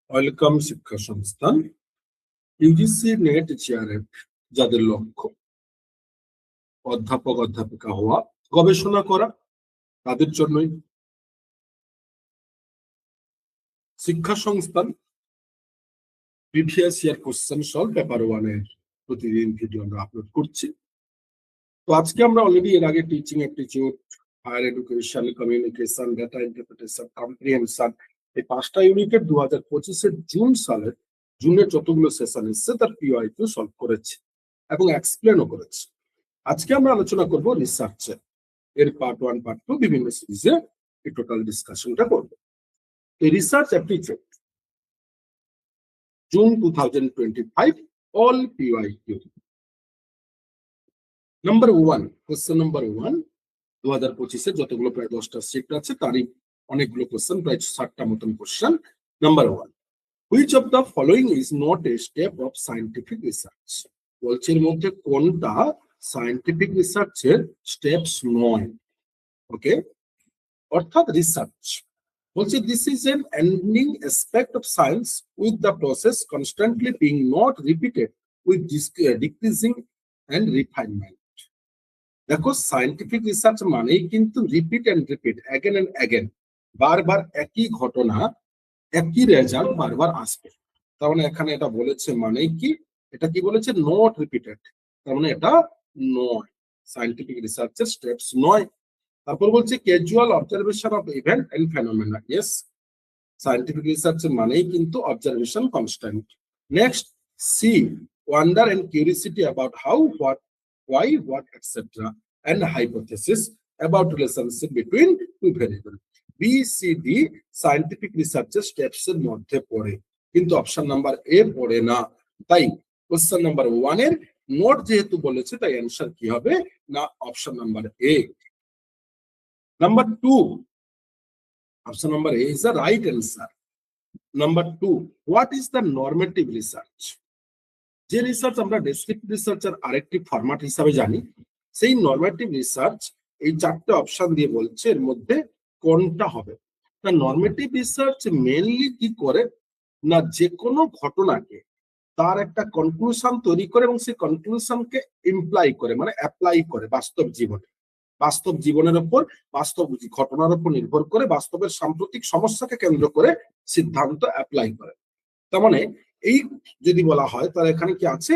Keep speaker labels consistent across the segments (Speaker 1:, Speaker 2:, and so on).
Speaker 1: Welcome শিক্ষা সংস্থান UGC net চেয়ারের যাদের লক্ষ্য অধ্যাপক অধ্যাপিকা হওয়া, গবেষণা করা, তাদের জন্যই শিক্ষা সংস্থান previous year question solve paper 1 এর প্রতিদিন ভিডিও আমরা আপলোড করছি। তো আজকে আমরা অলরেডি এর আগে teaching aptitude, higher education, communication, data interpretation, comprehension এই 5টা ইউনিটের 2025-এর জুনের যতগুলো সেশন এসছে তার পিওয়াইকিউ সলভ করেছে এবং এক্সপ্লেনও করেছে। আজকে আমরা আলোচনা করব রিসার্চের এর পার্ট 1 পার্ট 2 বিভিন্ন সিরিজে এই টোটাল ডিসকাশনটা করব। এই research aptitude June 2025 all PYQ. Number 1, question number 1, 2025-এ যতগুলো প্রায় 10টা শিফট আছে তারই অনেকগুলো কোশ্চেন, প্রায় 60টা মতন question. Number 1, which of the following is not a step of scientific research? বলছে এর মধ্যে কোনটা সায়েন্টিফিক রিসার্চের স্টেপস নয়। ওকে, অর্থাৎ রিসার্চ বলছে this is an ending aspect of science with the process constantly being not repeated with decreasing and refinement. দেখো, scientific research মানেই কিন্তু repeat and repeat, again and again, বারবার একই ঘটনা, একই রেজাল্ট বারবার আসবে। তার মানে এখানে এটা বলেছে মানেই কি, এটা কি বলেছে, নট রিপিটেড, তার মানে এটা নয়, সায়েন্টিফিক রিসার্চের স্টেপস নয়। তারপর বলছে casual observation of event and phenomena. Yes, scientific রিসার্চের মানেই কিন্তু observation constant. Next, see wonder and curiosity about how, what, why, what, etc. and hypothesis about relationship between two variables. B, C, D scientific research steps এর মধ্যে পড়ে, কিন্তু option number এ পড়ে না। তাই কোশ্চেন নাম্বার 1 এর নোট যেহেতু বলেছে, তাই অ্যানসার কি হবে না, option number A. Number 2, option number A is the right answer. Number 2, what is the normative research? যে রিসার্চ আমরা ডেসক্রিপটিভ রিসার্চের আরেকটি ফরম্যাট হিসাবে জানি, সেই নরমেটিভ রিসার্চ এই 4টে অপশন দিয়ে বলছে এর মধ্যে কোনটা হবে। তা নরমেটিভ রিসার্চ মেইনলি কি করে না, যে কোনো ঘটনাকে তার একটা কনক্লুশন তৈরি করে এবং সেই কনক্লুশনকে ইমপ্লাই করে, মানে অ্যাপ্লাই করে বাস্তব জীবনে, বাস্তব জীবনের উপর, বাস্তব ঘটনার উপর নির্ভর করে, বাস্তবের সাম্প্রতিক সমস্যাকে কেন্দ্র করে সিদ্ধান্ত অ্যাপ্লাই করে। তার মানে এই যদি বলা হয় তাহলে এখানে কি আছে,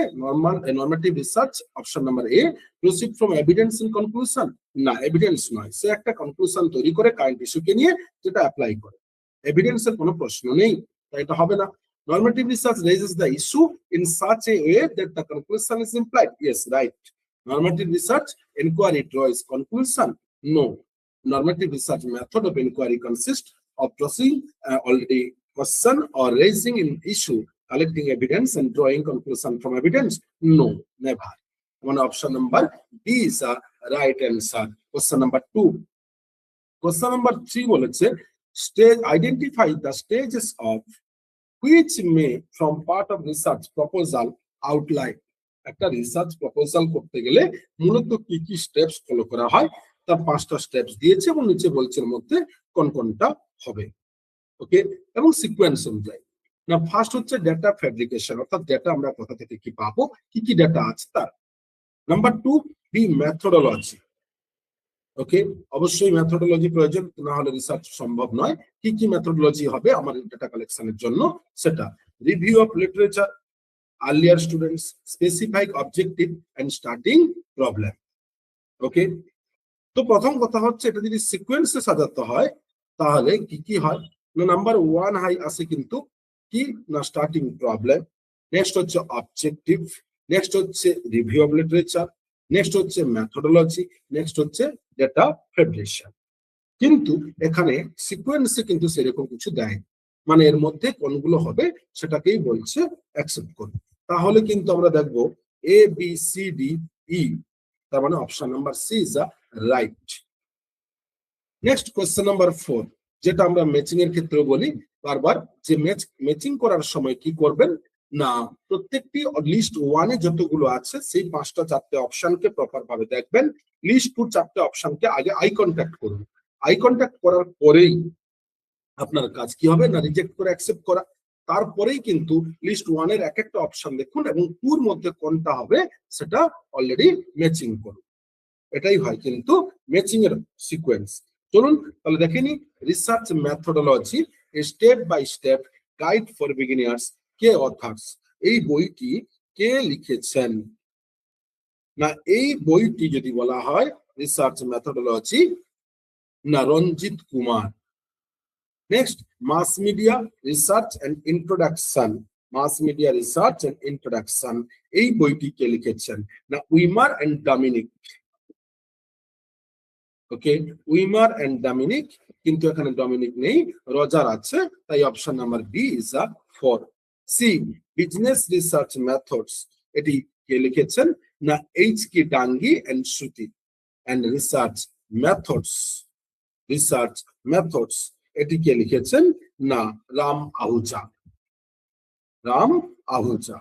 Speaker 1: normative research option number A, proceed from evidence and conclusion. না, এভিডেন্স নয়, সে একটা কনক্লুশন তৈরি করে কারেন্ট ইস্যুকে নিয়ে, যেটা অ্যাপ্লাই করে। এভিডেন্সের কোনো প্রশ্ন নেই, তাই এটা হবে না। নরমেটিভ research raises the issue in such a way that the conclusion is implied. Yes, right. Normative research inquiry draws conclusion. No. Normative research method of inquiry consists of proceeding already question or raising an issue, collecting evidence and drawing conclusion from evidence. No, never. One option number B is a right answer. Question number 2. Question number 3 বলেছে stage, identify the stages of which may from part of research proposal outline. একটা research proposal করতে গেলে মূলত কি কি steps follow করা হয়, তার 5টা স্টেপস দিয়েছে এবং নিচে বলছে এর মধ্যে কোন কোনটা হবে। ওকে, এবং সিকোয়েন্স অনুযায়ী। না, ফার্স্ট হচ্ছে ডেটা ফ্যাব্রিকেশন, অর্থাৎ ডেটা আমরা কোথা থেকে কি পাবো, কি কি ডেটা আছে তার। Number 2, B methodology. ওকে, অবশ্যই মেথোডোলজি প্রয়োজন, না হলে রিসার্চ সম্ভব নয়। কি কি মেথোডোলজি হবে আমার ডেটা কালেকশনের জন্য, সেটা review of literature, earlier students, specified objective and starting problem. Okay, তো প্রথম কথা হচ্ছে এটা যদি সিকোয়েন্সে সাজাতে হয় তাহলে কি কি হয় না, নাম্বার 1 হাই আসে কিন্তু কি না, স্টার্টিং প্রবলেম, নেক্সট হচ্ছে অবজেক্টিভ, নেক্সট হচ্ছে রিভিউ অফ লিটারেচার, নেক্সট হচ্ছে মেথোডোলজি, নেক্সট হচ্ছে ডেটা ফেব্রিকেশন। কিন্তু এখানে সিকোয়েন্সে কিন্তু সেরকম কিছু দেয়, মানে এর মধ্যে কোনগুলো হবে সেটাকেই বলছে অ্যাকসেপ্ট করবে। তাহলে কিন্তু আমরা দেখবো A B C D E, তার মানে option number C is a right. Next question number 4, যেটা আমরা ম্যাচিং এর ক্ষেত্রে বলি বারবার, যে ম্যাচিং করার সময় কি করবেন না, প্রত্যেকটি লিস্ট 1 এ যতগুলো আছে সেই 5টা 4টে অপশনকে প্রপার ভাবে দেখবেন। লিস্ট 2 4টে অপশনকে আগে আই কন্ট্যাক্ট করুন। আই কন্ট্যাক্ট করার পরেই আপনার কাজ কি হবে না, রিজেক্ট করে অ্যাকসেপ্ট করা। তারপরেই কিন্তু লিস্ট 1 এর এক একটা অপশন দেখুন এবং 2 এর মধ্যে কোনটা হবে সেটা অলরেডি ম্যাচিং করুন। এটাই হয় কিন্তু ম্যাচিং এর সিকোয়েন্স। চলুন তাহলে দেখে নি research methodology step by step guide for beginners, কে অথার্স, এই বইটি কে লিখেছেন? না এই বইটি যদি বলা হয় রিসার্চ মেথোডোলজি, না Ranjit Kumar. Next mass media research and introduction, mass media research and introduction, এই বইটি কে লিখেছেন? না Wimmer and Dominick. Okay, Wimmer and Dominick, কিন্তু এখানে ডমিনিক নেই, রজার আছে, তাই option number B is a 4। C business research methods, এটি কে লিখেছেন? না H K Dangi and Shruti. And research methods, research methods, এটি কে লিখেছেন? না রাম আহুজা, রাম আহুজা।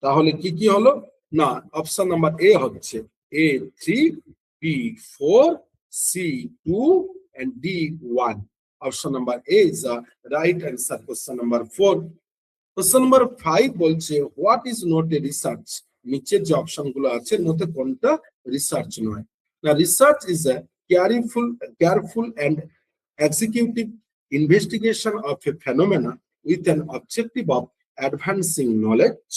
Speaker 1: তাহলে কি কি হলো? না অপশন নাম্বার এ হচ্ছে A3, B4, C2 and D1. Option number A is the right answer. Question number 4. Question number 5 বলছে what is not a research? নিচের যে অপশন গুলো আছে এর মধ্যে কোনটা রিসার্চ নয়? না research is a careful and executive investigation of a phenomena with an objective of advancing knowledge.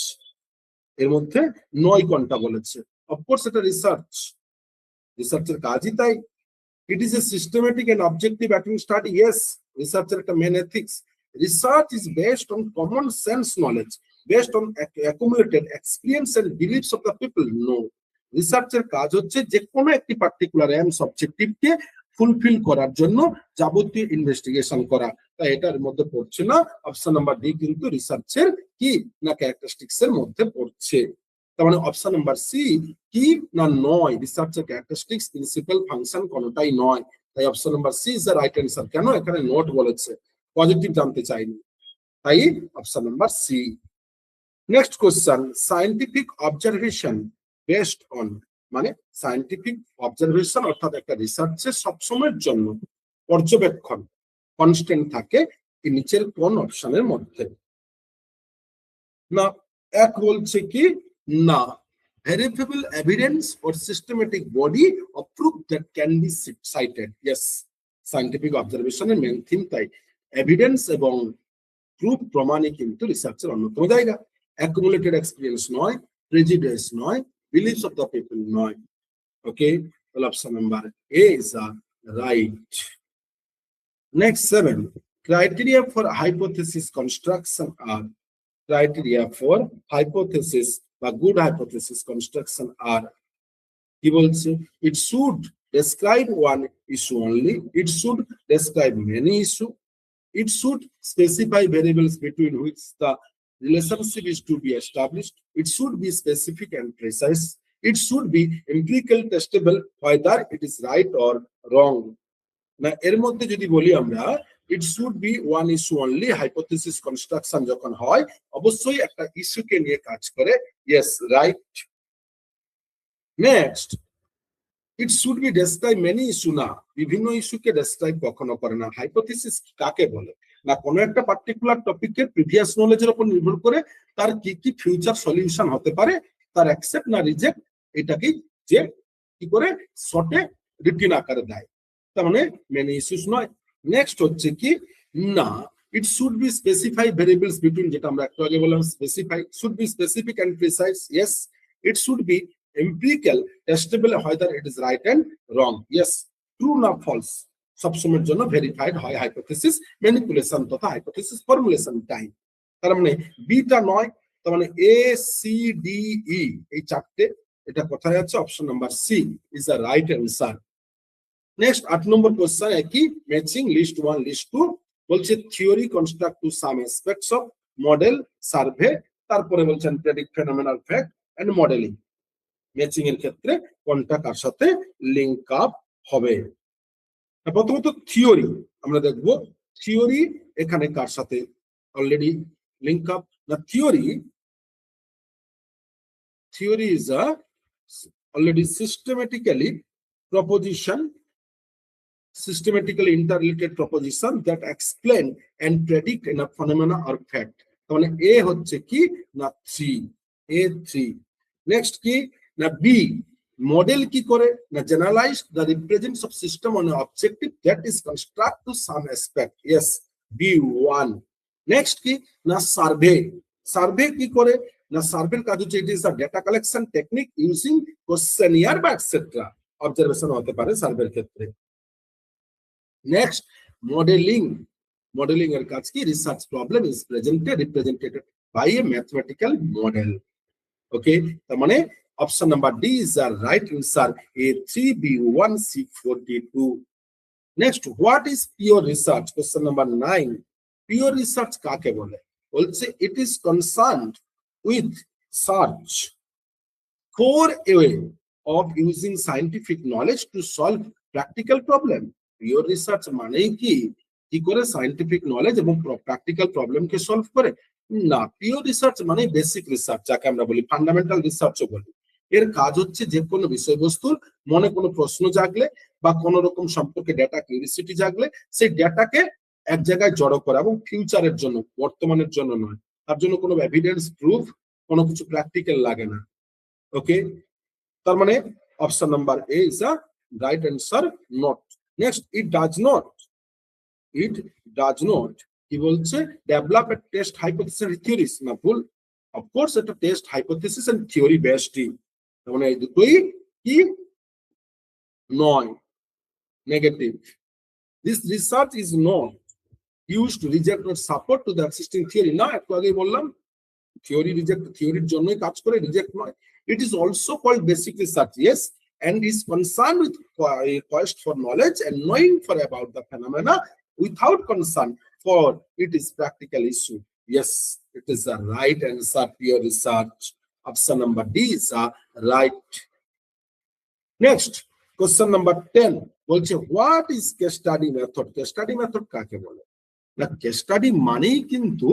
Speaker 1: এর মধ্যে নয় কোনটা বলেছে? অফকোর্স এটা রিসার্চ, রিসার্চের কাজই তাই। It is a systematic and objective academic study. Yes, research is a main ethics. Research is based on common sense knowledge, based on accumulated experience and beliefs of the people. No, রিসার্চের কাজ হচ্ছে যে কোনো একটি particular aims অবজেক্টিভকে fulfil করার জন্য যাবতীয় investigation করা। তাই এটার মধ্যে পড়ছে না। অপশন নাম্বার ডি কিন্তু রিসার্চের কি না ক্যারেক্টারিস্টিক্স এর মধ্যে পড়ছে। তার মানে অপশন নাম্বার সি কি না নয়, রিসার্চের ক্যারেক্টারিস্টিক্স প্রিন্সিপাল ফাংশন কোনটাই নয়। তাই option number C is the right answer. কেন? এখানে নোট বলেছে, পজিটিভ জানতে চাইনি, তাই option number C. Next question scientific observation based on, মানে সায়েন্টিফিক অবজারভেশন অর্থাৎ একটা রিসার্চের সবসময়ের জন্য পর্যবেক্ষণ কনস্ট্যান্ট থাকে এই নিচের কোন অপশনের মধ্যে? না এক বলছে কি না verifiable evidence or systematic body of proof that can be cited. Yes, scientific observation এর মেইন থিম তাই এভিডেন্স এবং প্রুফ প্রমাণই কিন্তু রিসার্চের অন্যতম জায়গা। অ্যাকুমুলেটেড এক্সপেরিয়েন্স নয়, প্রেজুডিস নয়, বিলিফস অফ দ্য পিপল নয়। ওকে, তাহলে option number A is a right. Next 7 criteria for hypothesis construction আর, criteria for hypothesis বা good hypothesis construction are কি বলছে? It should describe one issue only, it should describe many issue, it should specify variables between which the relationship is to be established, it should be specific and precise, it should be empirical testable whether it is right or wrong. না এর মধ্যে যদি বলি আমরা it should be one issue only, hypothesis construction যখন হয় অবশ্যই একটা ইস্যুকে নিয়ে কাজ করে। yes, right. next it should be describe many issue, না বিভিন্ন ইস্যুকে ডেসক্রাইব কখনো করে না। হাইপোথিসিস কাকে বলে? না কোনো একটা পার্টিকুলার টপিকের প্রিভিয়াস নলেজের উপর নির্ভর করে তার কি কি ফিউচার সলিউশন হতে পারে, তার অ্যাকসেপ্ট না রিজেক্ট, এটাকেই যে কি করে শর্টে রিটিন আকারে দেয়। তার মানে মেনি ইস্যুস নয়। নেক্সট হচ্ছে কি না it should be specify variables between, যেটা আমরা একটু আগে বললাম specify, should be specific and precise. yes, it should be empirical testable whether it is right and wrong. yes, true না false সবসময়ের জন্য ভেরিফাইড হয় হাইপোথিসিস ম্যানিপুলেশন তথা হাইপোথিসিস ফর্মুলেশন টাইম। তার মানে বিটা নয়, তার মানে এ সি ডি ই এই চারটে, এটা কোথায় আছে? Option number C is the right answer. Next 8 number question একই ম্যাচিং লিস্ট 1 লিস্ট 2 বলছে theory construct to some aspects of model survey, তারপরে বলছেন predict phenomenal fact and modelling. Matching এর ক্ষেত্রে কোনটা কার সাথে লিংক আপ হবে? প্রথমত থিওরি আমরা দেখব, থিওরি এখানে কার সাথে অলরেডি লিংক আপ? না theory is a already systematically interrelated proposition that explain and predict in a phenomena or fact. তাহলে এ হচ্ছে কি না 3, A3। নেক্সট কি না বি, মডেল কি করে না generalise the represents of system on objective that is construct to some aspect, yes B1। Next কি না সার্ভে, সার্ভে কি করে না সার্ভের কাজ হচ্ছে it is the data collection technique using questionnaire বা এটসেট্রা, অবজারভেশন হতে পারে সার্ভের ক্ষেত্রে। নেক্সট মডেলিং, মডেলিং এর কাজ কি research problem is represented by a mathematical model. Okay, তার মানে option number D is the right answer, A3B1C42। Next what is pure research, question number 9। Pure research কাকে বলে, বলছে it is concerned with search for a way of using scientific knowledge to solve practical problem. Pure research মানেই কি কি করে scientific knowledge এবং practical প্রবলেমকে solve করে না। পিওর রিসার্চ মানে বেসিক রিসার্চ, যাকে আমরা বলি ফান্ডামেন্টাল রিসার্চও বলি। এর কাজ হচ্ছে যে কোনো বিষয়বস্তুর মনে কোনো প্রশ্ন জাগলে বা কোনো রকম সম্পর্কে ডেটা কিউরিসিটি জাগলে সেই ডেটাকে এক জায়গায় জড়ো করা, এবং ফিউচারের জন্য, বর্তমানের জন্য নয়। তার জন্য কোনো এভিডেন্স প্রুফ কোনো কিছু প্র্যাকটিক্যাল লাগে না। ওকে, তার মানে option number A is a right answer, not. Next it does not, it does not কি বলছে develop a test hypothesis and theories, না ভুল। অফকোর্স এটা টেস্ট হাইপোথিসিস এন্ড থিওরি বেসডই, মানে এই দুটোই কি নয়, negative. This research is not used to reject or support to the existing theory, না একটু আগেই বললাম থিওরি রিজেক্ট, থিওরির জন্যই কাজ করে, রিজেক্ট নয়। It is also called basic research, yes, and is concerned with a quest for knowledge and knowing for about the phenomena without concern for it is practical issue. Yes, it is the right answer, pure research. Option number D is right. Next, question number 10 বলছে what is case study method? Case study method কাকে বলে না, case study মানেই কিন্তু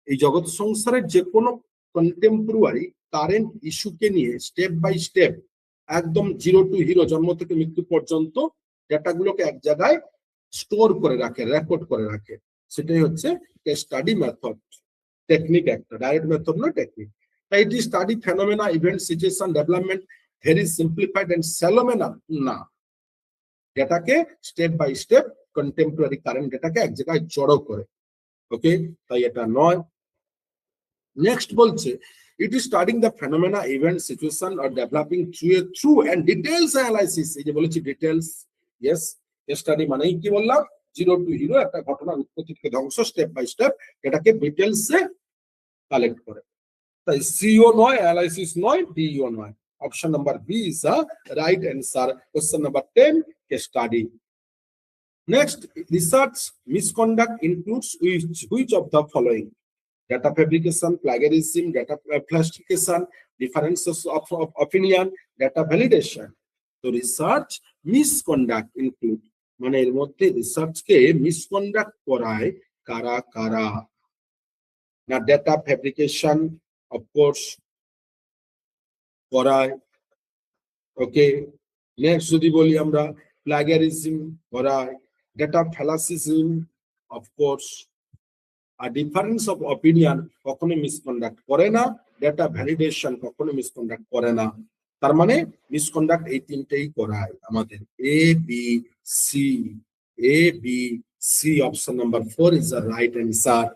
Speaker 1: এই জগৎ সংসারের যে কোনো কন্টেম্পোরারি কারেন্ট ইস্যুকে নিয়ে স্টেপ বাই স্টেপ একদম জিরো টু হিরো, জন্ম থেকে মৃত্যু পর্যন্ত ডেটাগুলোকে এক জায়গায় স্টোর করে রাখে, রেকর্ড করে রাখে, সেটাই হচ্ছে কেস স্টাডি মেথড। টেকনিক একটা, ডাইরেক্ট মেথড নয়, টেকনিক। তাই এটি study phenomena, event, situation, development, very simplified and স্যালোমেনা না, ডেটাকে step by step contemporary current ডেটাকে এক জায়গায় জড়ো করে। ওকে, তাই এটা নয়। নেক্সট বলছে it is studying the phenomena, event, situation or developing through and details analysis. এই যে বলেছি ডিটেলস, ইয়েস, কেস স্টাডি মানেই কি বললাম জিরো টু হিরো, একটা ঘটনার উৎপত্তি থেকে ধ্বংস স্টেপ বাই স্টেপ এটাকে ডিটেলসে কালেক্ট করে। তাই সিও নয়, অ্যানালাইসিস নয়, ডিও নয়। Option number B is the right answer, question number 10, case study. Next, research misconduct includes which of the following? Data fabrication, plagiarism, data falsification, differences of opinion, data validation. So research misconduct include মানে এর মধ্যে রিসার্চকে misconduct করায় কারা কারা না, data fabrication of course করায়। ওকে, next যদি বলি আমরা প্লাগিয়ারিজম করায়, ডেটা ফ্যালাসিজম অফকোর্স, আর ডিফারেন্স অফ অপিনিয়ন কখনো মিসকন্ডাক্ট করে না, ডেটা ভ্যালিডেশন কখনো মিসকন্ডাক্ট করে না। তার মানে মিসকন্ডাক্ট এই তিনটেই করায় আমাদের, A B C, A B C. Option number 4 is the right answer.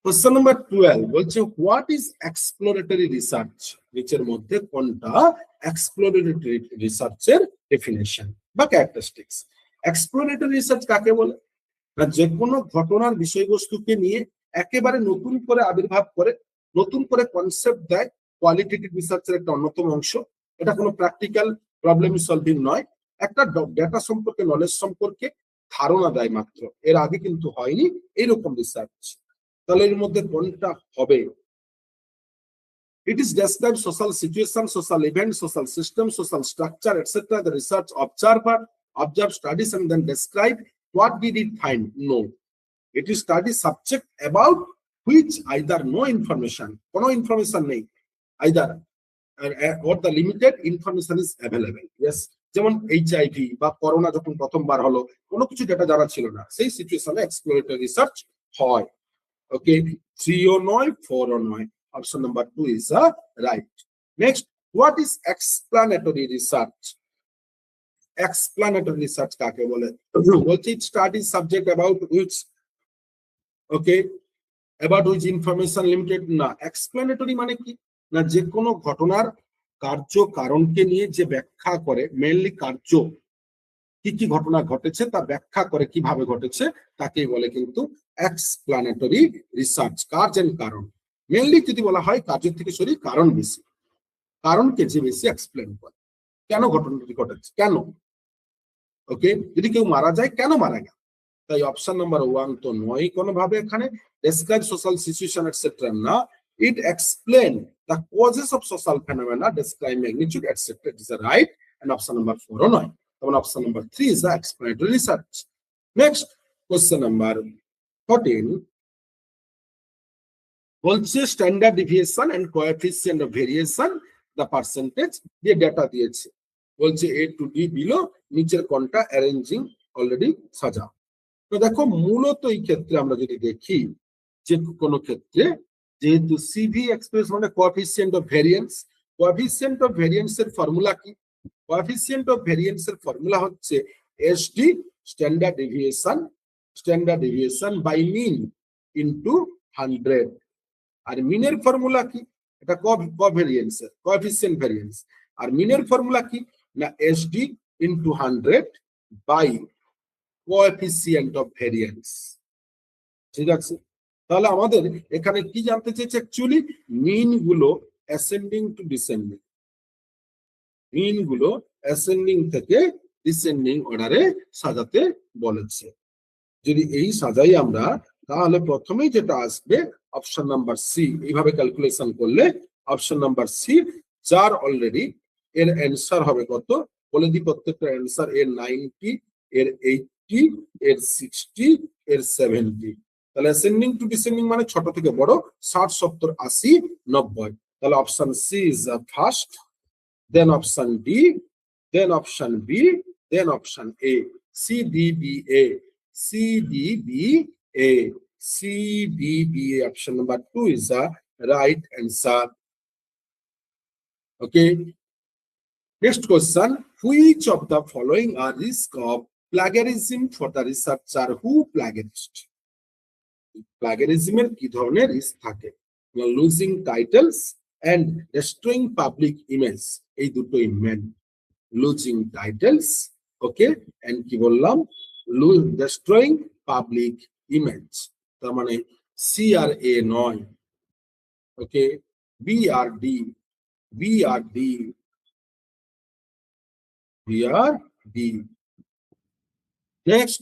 Speaker 1: Question number 12 বলছে হোয়াট ইজ এক্সপ্লোরেটরি রিসার্চ? নিচের মধ্যে কোনটা এক্সপ্লোরেটরি রিসার্চের ডেফিনেশন বা ক্যারেক্টারিস্টিক্স? এক্সপ্লোরেটরি রিসার্চ কাকে বলে না, যে কোনো ঘটনার বিষয়বস্তুকে নিয়ে একেবারে নতুন করে আবির্ভাব করে, নতুন করে কনসেপ্ট দেয়, কোয়ালিটেটিভ রিসার্চের একটা অন্যতম অংশ। এটা কোনো প্র্যাকটিক্যাল প্রবলেম সলভিং নয়, একটা ডেটা সম্পর্কে, নলেজ সম্পর্কে ধারণা দেয় মাত্র, এর আগে কিন্তু হয়নি এইরকম রিসার্চ। তাহলে এর মধ্যে কোনটা হবে? It is described social situation, social event, social system, social structure, etc. The research observer observe studies and then describe what did it find. No, it is study subject about which either no information, কোনো information নেই, either or the limited information is available. Yes, যেমন HIV বা corona যখন প্রথমবার হলো, কোনো কিছু data জানা ছিল না, সেই সিচুয়েশনে এক্সপ্লোরেটরি রিসার্চ হয়। ওকে, 3 ও নয়, 4 ও নয়। Option number 2 is the right. Next, what is explanatory research? Explanatory research কাকে বলে? বলছি study subject about which, okay, about which information limited. না, এক্সপ্লানেটরি মানে কি না, যে কোনো ঘটনার কার্য কারণকে নিয়ে যে ব্যাখ্যা করে, মেইনলি কার্য কি কি ঘটনা ঘটেছে তা ব্যাখ্যা করে কিভাবে ঘটেছে, তাকেই বলে কিন্তু এক্সপ্লানেটরি রিসার্চ। কার্য এন্ড কারণ, মেইনলি যদি বলা হয় কার্যের থেকে সরি কারণ বেশি, কারণকে যে বেশি এক্সপ্লেন করে, কেন ঘটনাটি ঘটেছে, কেন, ওকে, যদি কেউ মারা যায় কেন মারা গেল। তাই অপশন নাম্বার 1 তো নয় কোনোভাবে এখানে। ডেসক্রাইব সোশ্যাল সিচুয়েশন এটসেট্রা না, it explain the causes of social phenomena, describe magnitude etcetera, it is right. And option number 4 ও নয়, তখন option number 3 is the explanatory research. Next question number 14 বলছে standard deviation and coefficient of variation the percentage দিয়ে data দিয়েছে। বলছে এ two D below, নিচের কোনটা arranging already সাজাও। তো দেখো মূলত এই ক্ষেত্রে আমরা যদি দেখি, যে কোনো ক্ষেত্রে যেহেতু সিভি এক্সপ্রেস মানে coefficient of variance, coefficient of variance এর ফর্মুলা কি? কোএফিসিয়েন্ট অফ ভেরিয়েন্স এর ফর্মুলা হচ্ছে SD, standard deviation by mean into 100। আর মিনের ফর্মুলা কি? এটা কোভেরিয়েন্স এর কোএফিসিয়েন্ট ভেরিয়েন্স। আর মিনের ফর্মুলা কি না SD into 100 by coefficient of variance. ঠিক আছে, তাহলে আমাদের এখানে কি জানতে চেয়েছে অ্যাকচুয়ালি? মিন গুলো অ্যাসেন্ডিং টু ডিসেন্ডিং, মিন গুলো অ্যাসেন্ডিং থেকে ডিসেন্ডিং অর্ডারে সাজাতে বলেছে। যদি এই সাজাই আমরা, তাহলে প্রথমেই যেটা আসবে অপশন নাম্বার সি। এইভাবে ক্যালকুলেশন করলে অপশন নাম্বার সি, যার অলরেডি এর অ্যান্সার হবে কত বলে দিই, প্রত্যেকটা অ্যান্সার এর 90, এর 80, এর 60, এর 70। তাহলে অ্যাসেন্ডিং টু ডিসেন্ডিং মানে ছোট থেকে বড়, 60, 70, 80, 90। তাহলে option C is first, then option D, then option B, then option A. C D B A, C D B A, C D B A. Option number 2 is the right answer. Okay. Next question. Which of the following are risk of plagiarism for the researcher who plagiarized? Plagiarism এর কি ধরনের risk থাকে? Losing titles and destroying public image, এই দুটোই main. Losing titles, okay, and কি বললাম, destroying public image. তার মানে সিআরএ নয়, okay, BRD, BRD, BRD. Next,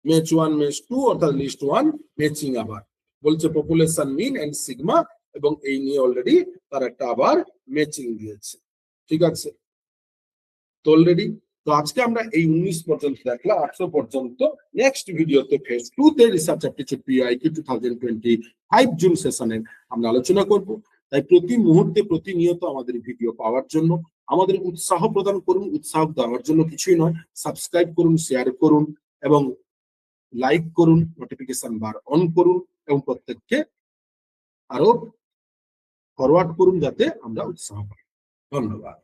Speaker 1: match 1 match 2 অর্থাৎ লিস্ট 1 ম্যাচিং। আবার বলছে পপুলেশন মিন এন্ড সিগমা, এবং এই নিয়ে অলরেডি তার একটা আবার ম্যাচিং দিয়েছে। ঠিক আছে, তো অলরেডি তো আজকে আমরা এই 19 পর্যন্ত দেখলাম, 800 পর্যন্ত। নেক্সট ভিডিওতে ফেজ 2 তে রিসার্চ অ্যাপটিটিউড পিআইকিউ 2025 জুন সেশনে আমরা আলোচনা করব। তাই প্রতি মুহূর্তে প্রতিনিয়ত আমাদের ভিডিও পাওয়ার জন্য আমাদের উৎসাহ প্রদান করুন। উৎসাহ দেওয়ার জন্য কিছুই নয়, সাবস্ক্রাইব করুন, শেয়ার করুন এবং লাইক করুন, নোটিফিকেশন বার অন করুন এবং প্রত্যেককে আরো ফরওয়ার্ড করুন যাতে আমরা উৎসাহ পাই। ধন্যবাদ।